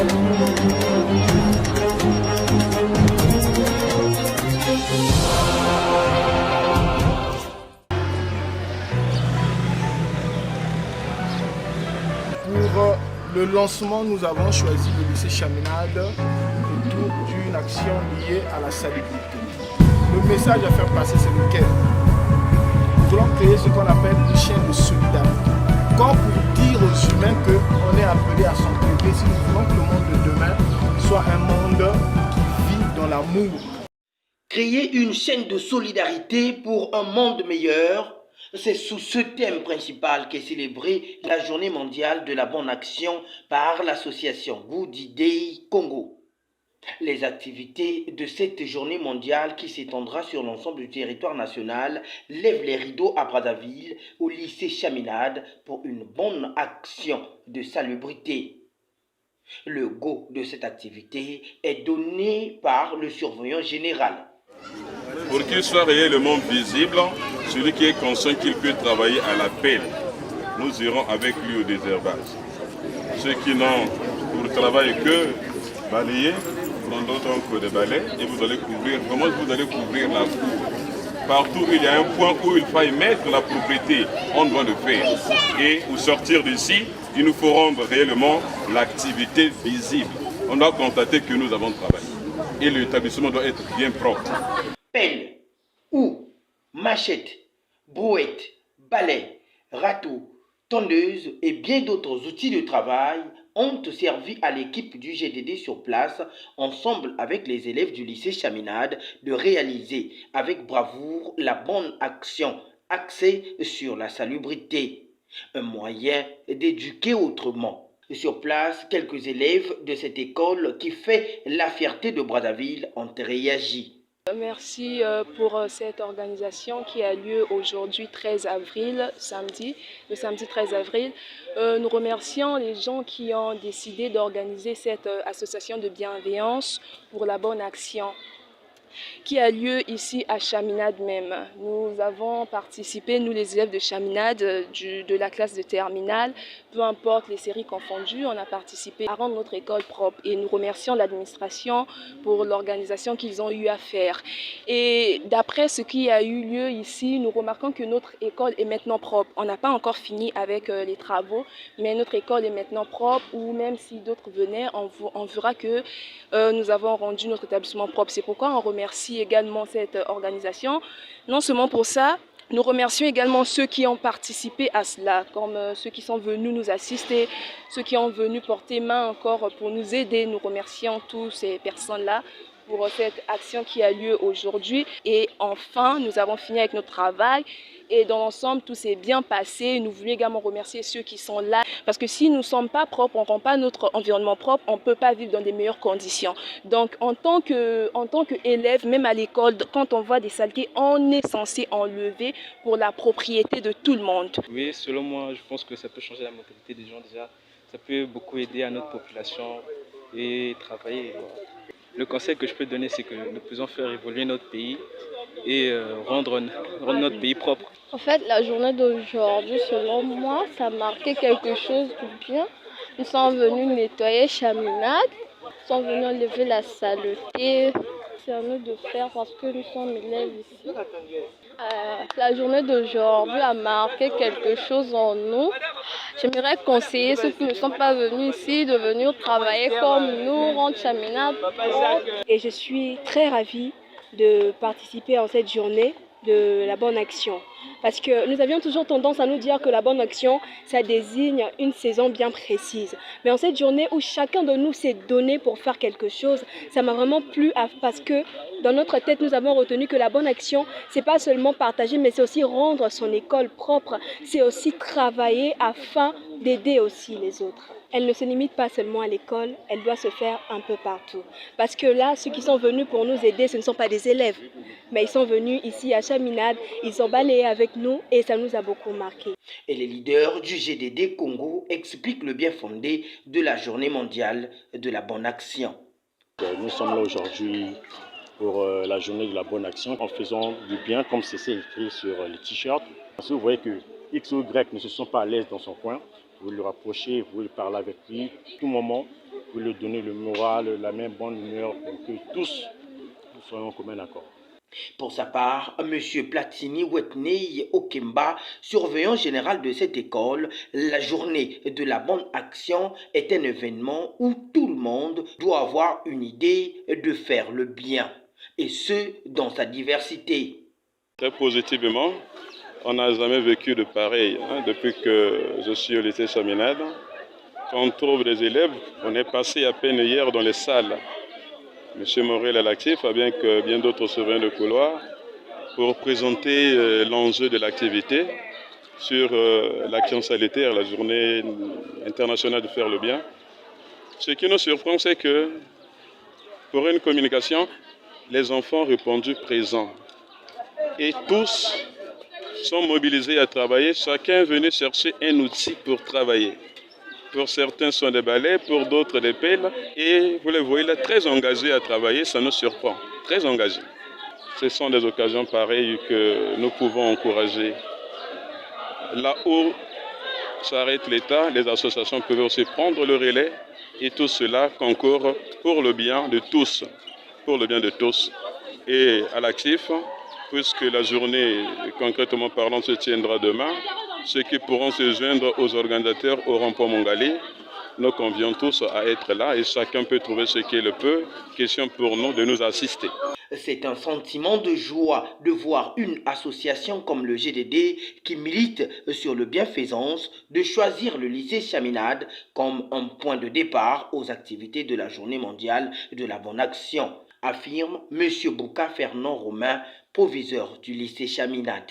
Pour le lancement, nous avons choisi le lycée Chaminade autour d'une action liée à la salubrité. Le message à faire passer, c'est lequel? Nous voulons créer ce qu'on appelle une chaîne de solidarité. Comme pour dire aux humains qu'on est appelé à s'entraider si nous voulons que le monde de demain soit un monde qui vit dans l'amour. Créer une chaîne de solidarité pour un monde meilleur, c'est sous ce thème principal qu'est célébrée la Journée mondiale de la bonne action par l'association Goody Day Congo. Les activités de cette journée mondiale qui s'étendra sur l'ensemble du territoire national lèvent les rideaux à Brazzaville au lycée Chaminade pour une bonne action de salubrité. Le go de cette activité est donné par le surveillant général. Pour qu'il soit réellement visible, celui qui est conscient qu'il peut travailler à la pelle, nous irons avec lui au désherbage. Ceux qui n'ont pour travail que balayer, prendront donc des balais et vous allez couvrir. Comment vous allez couvrir la cour? Partout il y a un point où il faut mettre la propriété, on doit le faire. Et pour sortir d'ici, il nous faut rendre réellement l'activité visible. On doit constater que nous avons travaillé. Et l'établissement doit être bien propre. Pelle, houe, machette, brouette, balai, râteau, tondeuse et bien d'autres outils de travail ont servi à l'équipe du GDD sur place, ensemble avec les élèves du lycée Chaminade, de réaliser avec bravoure la bonne action axée sur la salubrité, un moyen d'éduquer autrement. Sur place, quelques élèves de cette école qui fait la fierté de Brazzaville ont réagi. Merci pour cette organisation qui a lieu aujourd'hui 13 avril, le samedi 13 avril. Nous remercions les gens qui ont décidé d'organiser cette association de bienveillance pour la bonne action qui a lieu ici à Chaminade même. Nous avons participé, nous les élèves de Chaminade, de la classe de terminale, peu importe les séries confondues, on a participé à rendre notre école propre et nous remercions l'administration pour l'organisation qu'ils ont eu à faire. Et d'après ce qui a eu lieu ici, nous remarquons que notre école est maintenant propre. On n'a pas encore fini avec les travaux, mais notre école est maintenant propre, ou même si d'autres venaient, on verra que nous avons rendu notre établissement propre. C'est pourquoi on remercie également cette organisation. Non seulement pour ça, nous remercions également ceux qui ont participé à cela, comme ceux qui sont venus nous assister, ceux qui ont venu porter main encore pour nous aider. Nous remercions tous ces personnes-là pour cette action qui a lieu aujourd'hui. Et enfin, nous avons fini avec notre travail. Et dans l'ensemble, tout s'est bien passé. Nous voulons également remercier ceux qui sont là. Parce que si nous ne sommes pas propres, on ne rend pas notre environnement propre, on ne peut pas vivre dans des meilleures conditions. Donc, en tant qu'élève, même à l'école, quand on voit des saletés, on est censé enlever pour la propriété de tout le monde. Oui, selon moi, je pense que ça peut changer la mentalité des gens déjà. Ça peut beaucoup aider à notre population et travailler. Le conseil que je peux donner, c'est que nous pouvons faire évoluer notre pays et rendre notre pays propre. En fait, la journée d'aujourd'hui, selon moi, ça marquait quelque chose de bien. Nous sommes venus nettoyer Chaminade, nous sommes venus enlever la saleté. C'est à nous de faire parce que nous sommes élèves ici. La journée d'aujourd'hui a marqué quelque chose en nous. J'aimerais conseiller ceux qui ne sont pas venus ici de venir travailler comme nous, rendre Chaminade. Et je suis très ravie de participer à cette journée de la bonne action. Parce que nous avions toujours tendance à nous dire que la bonne action, ça désigne une saison bien précise. Mais en cette journée où chacun de nous s'est donné pour faire quelque chose, ça m'a vraiment plu parce que dans notre tête, nous avons retenu que la bonne action, c'est pas seulement partager, mais c'est aussi rendre son école propre. C'est aussi travailler afin d'aider aussi les autres. Elle ne se limite pas seulement à l'école, elle doit se faire un peu partout. Parce que là, ceux qui sont venus pour nous aider, ce ne sont pas des élèves, mais ils sont venus ici à Chaminade, ils ont balayé avec nous et ça nous a beaucoup marqué. Et les leaders du GDD Congo expliquent le bien fondé de la journée mondiale de la bonne action. Nous sommes là aujourd'hui pour la journée de la bonne action en faisant du bien comme c'est écrit sur les t-shirts. Parce que vous voyez que X ou Y ne se sont pas à l'aise dans son coin. vous le rapprochez, vous le parlez avec lui, à tout moment, vous lui donnez le moral, la même bonne humeur pour que tous nous soyons en commun accord. Pour sa part, M. Platini Wetney Okemba, surveillant général de cette école, la journée de la bonne action est un événement où tout le monde doit avoir une idée de faire le bien, et ce, dans sa diversité. Très positivement, on n'a jamais vécu de pareil depuis que je suis au lycée Chaminade. Quand on trouve des élèves, on est passé à peine hier dans les salles. M. Morel est l'actif, bien que bien d'autres surveillants de couloir, pour présenter l'enjeu de l'activité sur l'action sanitaire, la journée internationale de faire le bien. Ce qui nous surprend, c'est que pour une communication, les enfants ont répondu présents. Et tous sont mobilisés à travailler, chacun est venu chercher un outil pour travailler. Pour certains, ce sont des balais, pour d'autres, des pelles. Et vous les voyez là, très engagés à travailler, ça nous surprend. Très engagés. Ce sont des occasions pareilles que nous pouvons encourager. Là où s'arrête l'État, les associations peuvent aussi prendre le relais. Et tout cela concourt pour le bien de tous. Pour le bien de tous. Et à l'actif, puisque la journée, concrètement parlant, se tiendra demain, ceux qui pourront se joindre aux organisateurs au rond-point Mongali, nous convions tous à être là et chacun peut trouver ce qu'il peut. Question pour nous de nous assister. C'est un sentiment de joie de voir une association comme le GDD qui milite sur le bienfaisance de choisir le lycée Chaminade comme un point de départ aux activités de la Journée mondiale de la bonne action, affirme M. Bouka Fernand Romain, proviseur du lycée Chaminade.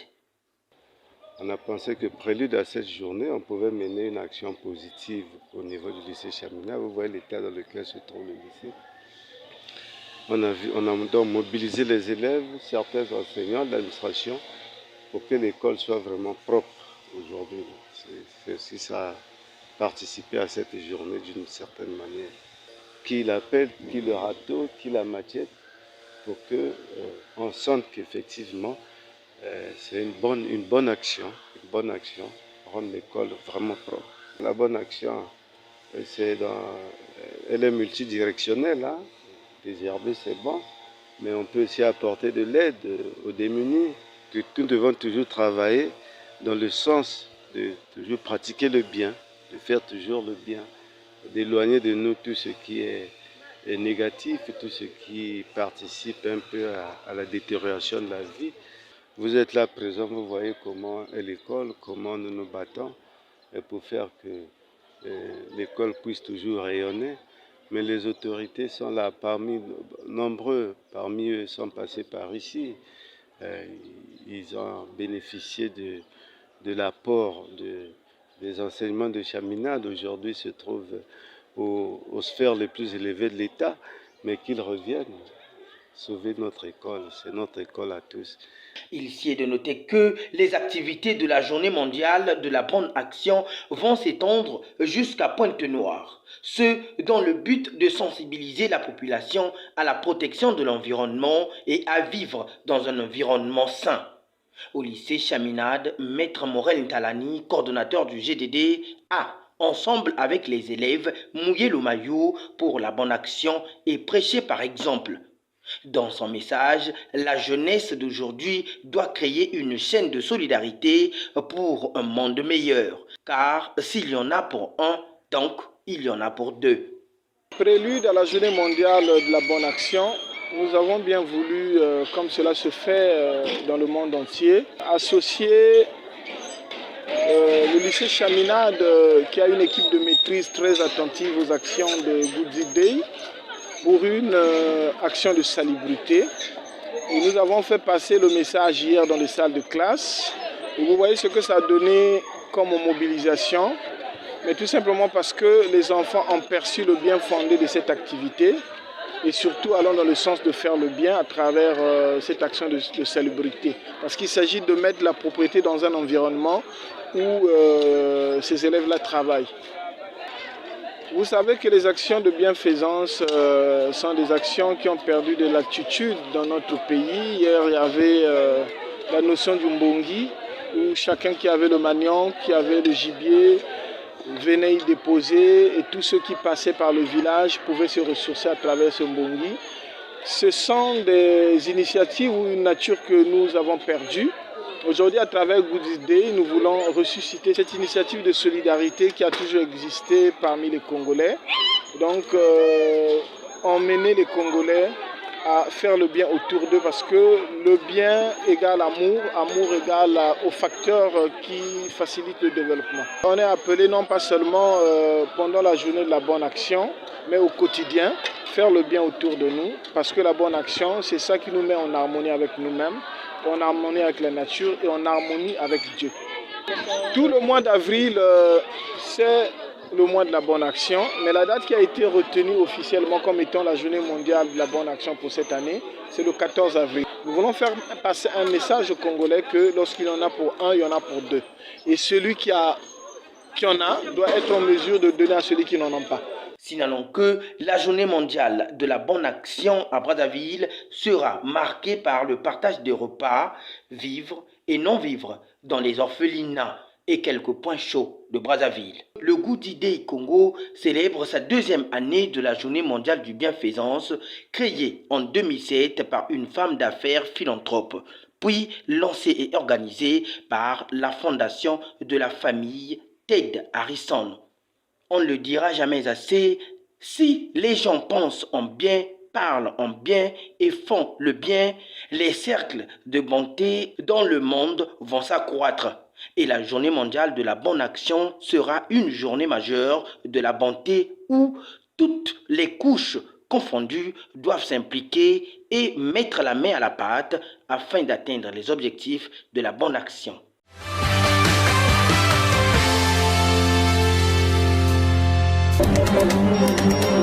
On a pensé que prélude à cette journée, on pouvait mener une action positive au niveau du lycée Chaminade. Vous voyez l'état dans lequel se trouve le lycée. On a donc mobilisé les élèves, certains enseignants, l'administration, pour que l'école soit vraiment propre aujourd'hui. C'est aussi ça, participer à cette journée d'une certaine manière. Qui l'appelle, qui le râteau, qui la machette, pour qu'on sente qu'effectivement, c'est une bonne action, rendre l'école vraiment propre. La bonne action, elle est multidirectionnelle. Désherber, c'est bon, mais on peut aussi apporter de l'aide aux démunis. Que nous devons toujours travailler dans le sens de toujours pratiquer le bien, de faire toujours le bien, d'éloigner de nous tout ce qui est négatif, tout ce qui participe un peu à la détérioration de la vie. Vous êtes là présent, vous voyez comment est l'école, comment nous nous battons pour faire que l'école puisse toujours rayonner. Mais les autorités sont là, nombreux parmi eux sont passés par ici. Ils ont bénéficié de l'apport des enseignements de Chaminade. Aujourd'hui se trouvent aux sphères les plus élevées de l'État, mais qu'ils reviennent sauver notre école. C'est notre école à tous. Il s'y est de noter que les activités de la Journée mondiale de la bonne action vont s'étendre jusqu'à Pointe-Noire. Ce dans le but de sensibiliser la population à la protection de l'environnement et à vivre dans un environnement sain. Au lycée Chaminade, Maître Morel Ntalani, coordonnateur du GDD, a, ensemble avec les élèves, mouillé le maillot pour la bonne action et prêché par exemple. Dans son message, la jeunesse d'aujourd'hui doit créer une chaîne de solidarité pour un monde meilleur. Car s'il y en a pour un, donc il y en a pour deux. Prélude à la journée mondiale de la bonne action, nous avons bien voulu, comme cela se fait dans le monde entier, associer le lycée Chaminade qui a une équipe de maîtrise très attentive aux actions de Good Day pour une action de salubrité. Et nous avons fait passer le message hier dans les salles de classe. Et vous voyez ce que ça a donné comme mobilisation, mais tout simplement parce que les enfants ont perçu le bien fondé de cette activité et surtout allant dans le sens de faire le bien à travers cette action de salubrité. Parce qu'il s'agit de mettre la propriété dans un environnement où ces élèves-là travaillent. Vous savez que les actions de bienfaisance sont des actions qui ont perdu de l'attitude dans notre pays. Hier, il y avait la notion du mbongi, où chacun qui avait le manioc, qui avait le gibier, venaient y déposer et tous ceux qui passaient par le village pouvaient se ressourcer à travers ce mbongi. Ce sont des initiatives ou une nature que nous avons perdue. Aujourd'hui, à travers Good Day, nous voulons ressusciter cette initiative de solidarité qui a toujours existé parmi les Congolais. Donc, emmener les Congolais à faire le bien autour d'eux parce que le bien égale amour, amour égale aux facteurs qui facilitent le développement. On est appelé non pas seulement pendant la journée de la bonne action, mais au quotidien, faire le bien autour de nous parce que la bonne action, c'est ça qui nous met en harmonie avec nous-mêmes, en harmonie avec la nature et en harmonie avec Dieu. Tout le mois d'avril, c'est le mois de la bonne action, mais la date qui a été retenue officiellement comme étant la journée mondiale de la bonne action pour cette année, c'est le 14 avril. Nous voulons faire passer un message aux Congolais que lorsqu'il y en a pour un, il y en a pour deux. Et celui qui en a doit être en mesure de donner à celui qui n'en a pas. Signalons que la journée mondiale de la bonne action à Brazzaville sera marquée par le partage des repas, vivre et non vivre dans les orphelinats et quelques points chauds de Brazzaville. Le Good Day Congo célèbre sa deuxième année de la journée mondiale du bienfaisance, créée en 2007 par une femme d'affaires philanthrope, puis lancée et organisée par la fondation de la famille Ted Harrison. On ne le dira jamais assez, si les gens pensent en bien, parlent en bien et font le bien, les cercles de bonté dans le monde vont s'accroître. Et la journée mondiale de la bonne action sera une journée majeure de la bonté où toutes les couches confondues doivent s'impliquer et mettre la main à la pâte afin d'atteindre les objectifs de la bonne action. Thank you.